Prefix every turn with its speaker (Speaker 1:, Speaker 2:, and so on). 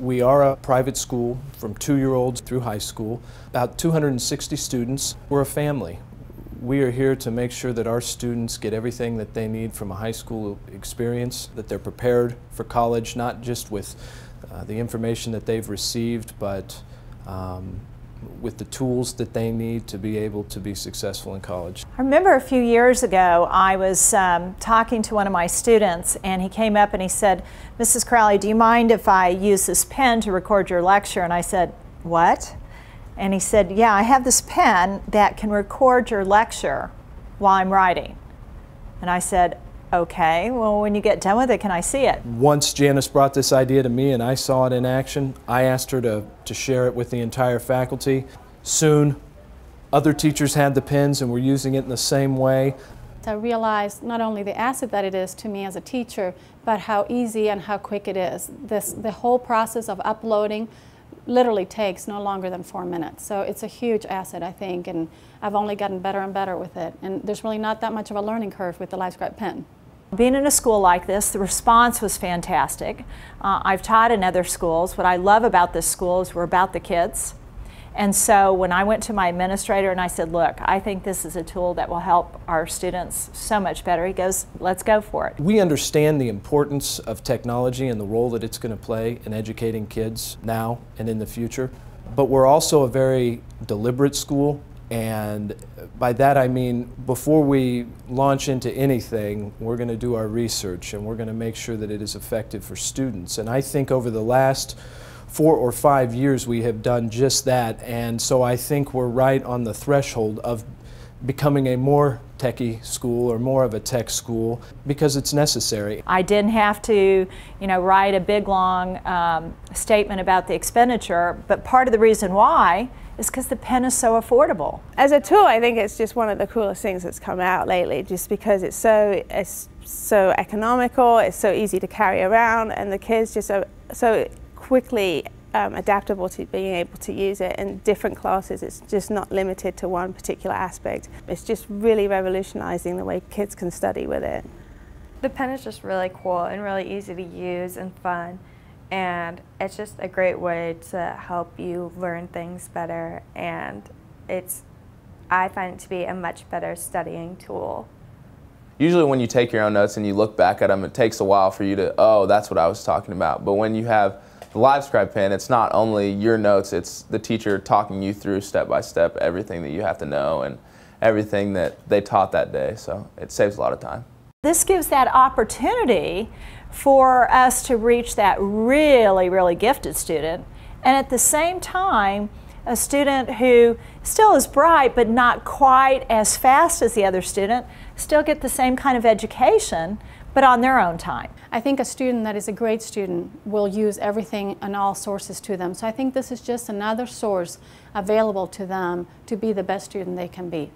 Speaker 1: We are a private school from 2-year-olds through high school, about 260 students. We're a family. We are here to make sure that our students get everything that they need from a high school experience, that they're prepared for college, not just with the information that they've received, but with the tools that they need to be able to be successful in college.
Speaker 2: I remember a few years ago I was talking to one of my students, and he came up and he said, "Mrs. Crowley, do you mind if I use this pen to record your lecture?" And I said, "What?" And he said, "Yeah, I have this pen that can record your lecture while I'm writing." And I said, "Okay, well, when you get done with it, can I see it?"
Speaker 1: Once Janice brought this idea to me and I saw it in action, I asked her to share it with the entire faculty. Soon, other teachers had the pens and were using it in the same way.
Speaker 3: I realized not only the asset that it is to me as a teacher, but how easy and how quick it is. The whole process of uploading literally takes no longer than 4 minutes. So it's a huge asset, I think, and I've only gotten better and better with it. And there's really not that much of a learning curve with the Livescribe pen.
Speaker 2: Being in a school like this, the response was fantastic. I've taught in other schools. What I love about this school is we're about the kids. And so when I went to my administrator and I said, "Look, I think this is a tool that will help our students so much better," he goes, "Let's go for it."
Speaker 1: We understand the importance of technology and the role that it's going to play in educating kids now and in the future. But we're also a very deliberate school, and by that I mean before we launch into anything, we're going to do our research and we're going to make sure that it is effective for students. And I think over the last 4 or 5 years we have done just that, and so I think we're right on the threshold of becoming a more techie school or more of a tech school because it's necessary.
Speaker 2: I didn't have to, write a big long statement about the expenditure, but part of the reason why is because the pen is so affordable.
Speaker 4: As a tool, I think it's just one of the coolest things that's come out lately, just because it's so economical, it's so easy to carry around, and the kids just are so quickly adaptable to being able to use it in different classes. It's just not limited to one particular aspect. It's just really revolutionizing the way kids can study with it.
Speaker 5: The pen is just really cool and really easy to use and fun, and it's just a great way to help you learn things better, and I find it to be a much better studying tool.
Speaker 6: Usually when you take your own notes and you look back at them, it takes a while for you to, oh, that's what I was talking about. But when you have the Livescribe pen, it's not only your notes, it's the teacher talking you through step by step everything that you have to know and everything that they taught that day, so it saves a lot of time.
Speaker 2: This gives that opportunity for us to reach that really, really gifted student, and at the same time, a student who still is bright but not quite as fast as the other student, still get the same kind of education, but on their own time.
Speaker 3: I think a student that is a great student will use everything and all sources to them. So I think this is just another source available to them to be the best student they can be.